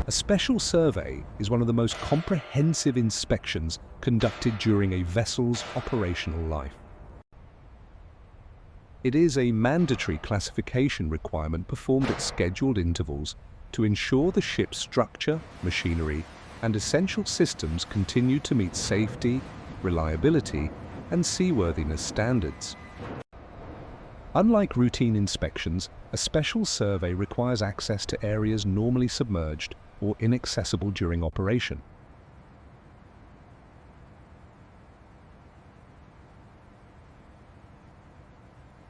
A special survey is one of the most comprehensive inspections conducted during a vessel's operational life. It is a mandatory classification requirement performed at scheduled intervals to ensure the ship's structure, machinery, and essential systems continue to meet safety, reliability, and seaworthiness standards. Unlike routine inspections, a special survey requires access to areas normally submerged or inaccessible during operation.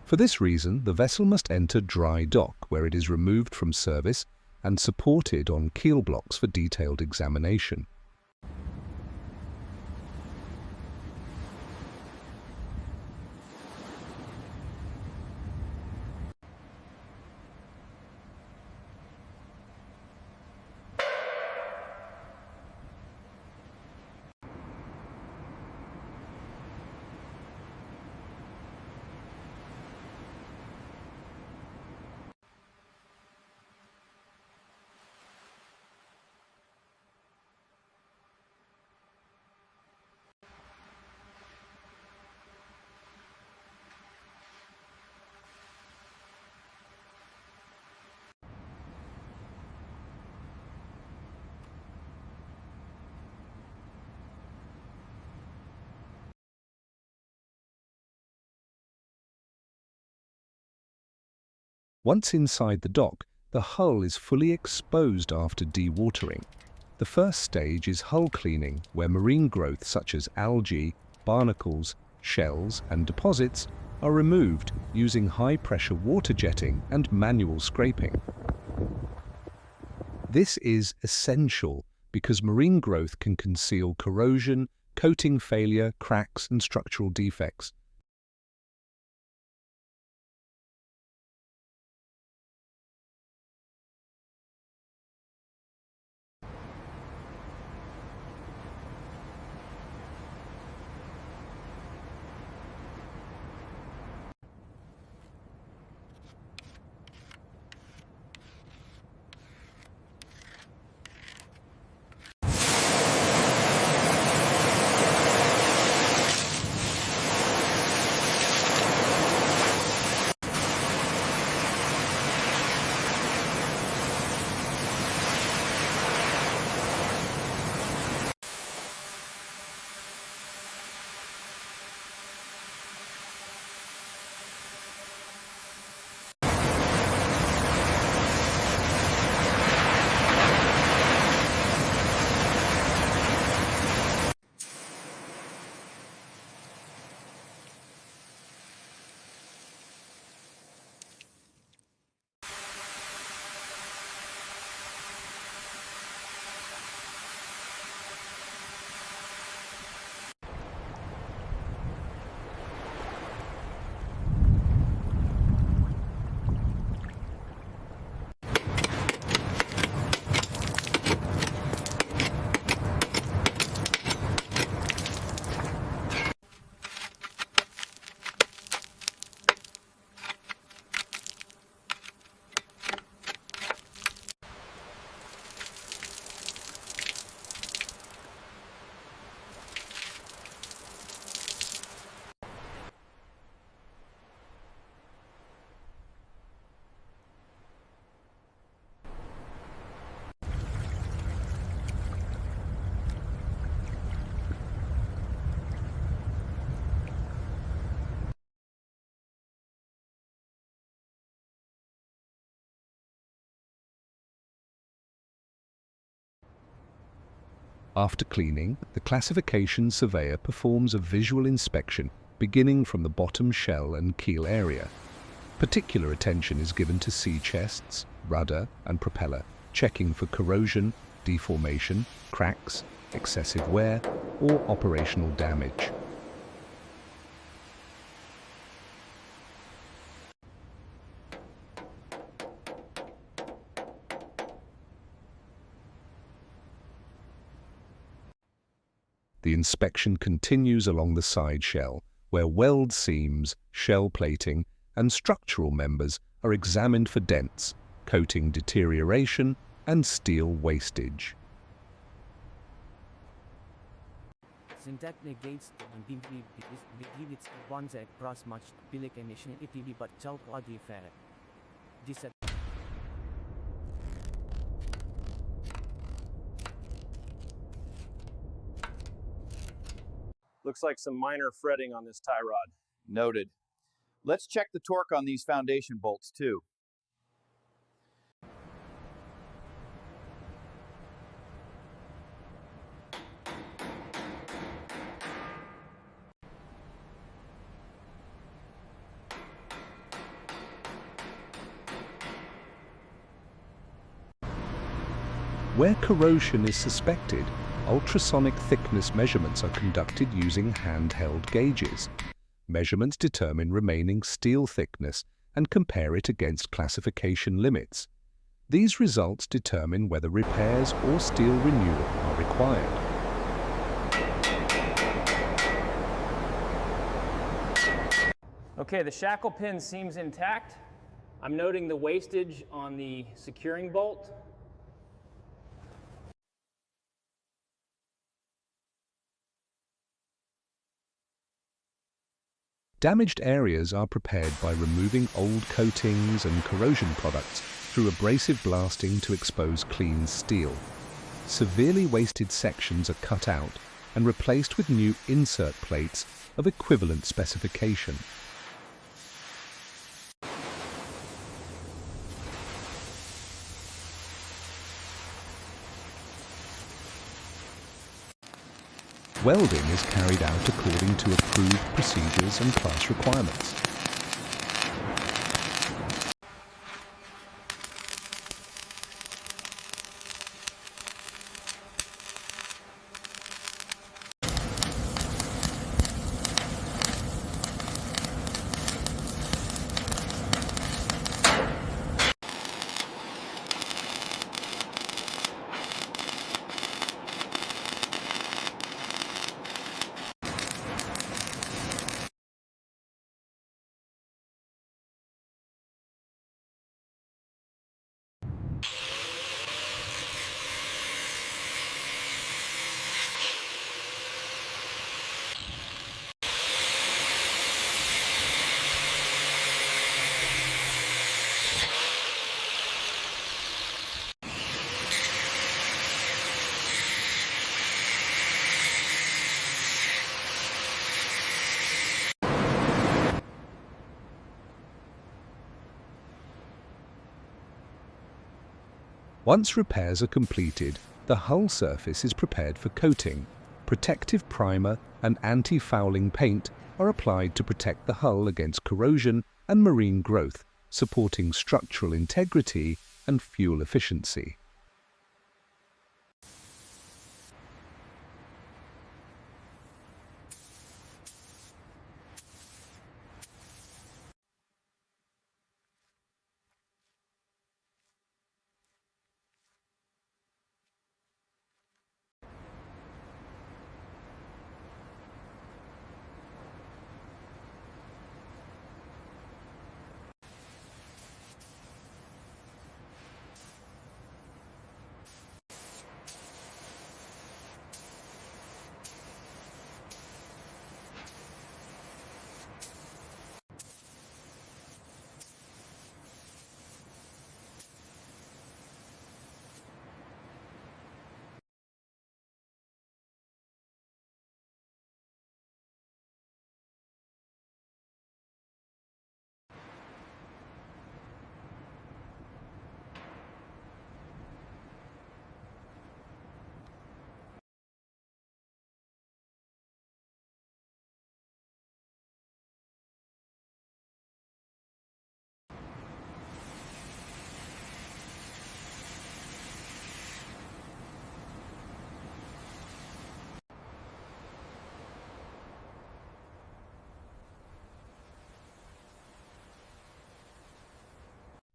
For this reason, the vessel must enter dry dock, where it is removed from service and supported on keel blocks for detailed examination. Once inside the dock, the hull is fully exposed after dewatering. The first stage is hull cleaning, where marine growth such as algae, barnacles, shells, and deposits are removed using high-pressure water jetting and manual scraping. This is essential because marine growth can conceal corrosion, coating failure, cracks, and structural defects. After cleaning, the classification surveyor performs a visual inspection beginning from the bottom shell and keel area. Particular attention is given to sea chests, rudder and propeller, checking for corrosion, deformation, cracks, excessive wear, or operational damage. The inspection continues along the side shell, where weld seams, shell plating, and structural members are examined for dents, coating deterioration, and steel wastage. Syntax negates the its bonds across much bilic emission itd but chalk adi fair. Looks like some minor fretting on this tie rod. Noted. Let's check the torque on these foundation bolts too. Where corrosion is suspected, ultrasonic thickness measurements are conducted using handheld gauges. Measurements determine remaining steel thickness and compare it against classification limits. These results determine whether repairs or steel renewal are required. Okay, the shackle pin seems intact. I'm noting the wastage on the securing bolt. Damaged areas are prepared by removing old coatings and corrosion products through abrasive blasting to expose clean steel. Severely wasted sections are cut out and replaced with new insert plates of equivalent specification. Welding is carried out according to approved procedures and class requirements. Once repairs are completed, the hull surface is prepared for coating. Protective primer and anti-fouling paint are applied to protect the hull against corrosion and marine growth, supporting structural integrity and fuel efficiency.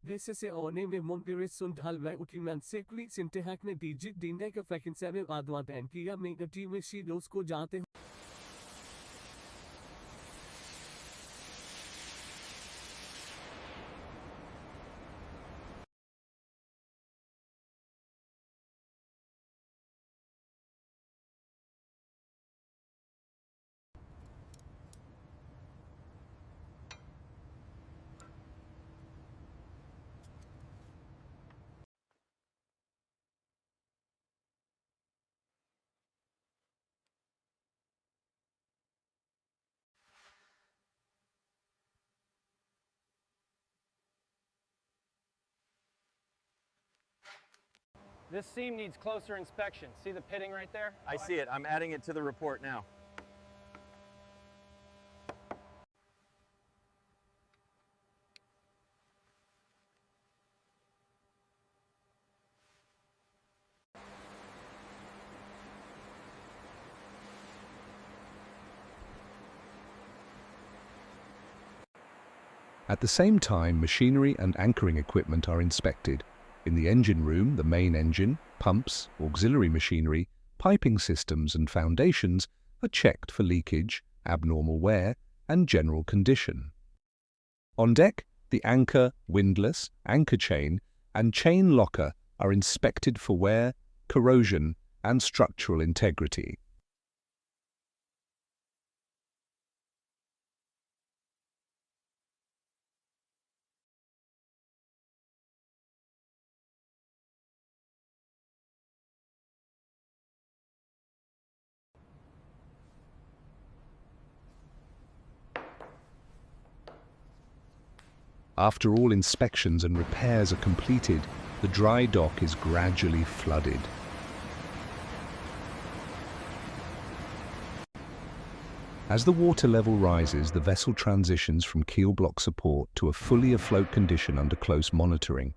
Desse Orname Monteris und halvai Utiman Sekli Sintehakne Digit Dineka Fakinsave Advat and Kia make a team she dos ko jate This seam needs closer inspection. See the pitting right there? I see it. I'm adding it to the report now. At the same time, machinery and anchoring equipment are inspected. In the engine room, the main engine, pumps, auxiliary machinery, piping systems and foundations are checked for leakage, abnormal wear, and general condition. On deck, the anchor, windlass, anchor chain, and chain locker are inspected for wear, corrosion, and structural integrity. After all inspections and repairs are completed, the dry dock is gradually flooded. As the water level rises, the vessel transitions from keel block support to a fully afloat condition under close monitoring.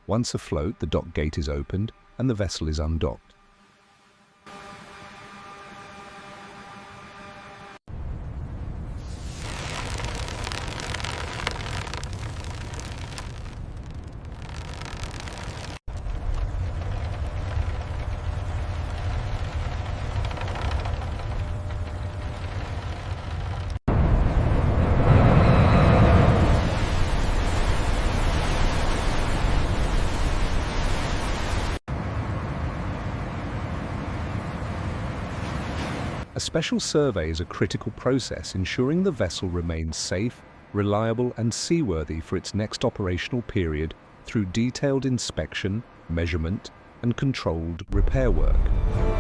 Once afloat, the dock gate is opened and the vessel is undocked. A special survey is a critical process ensuring the vessel remains safe, reliable and seaworthy for its next operational period through detailed inspection, measurement and controlled repair work.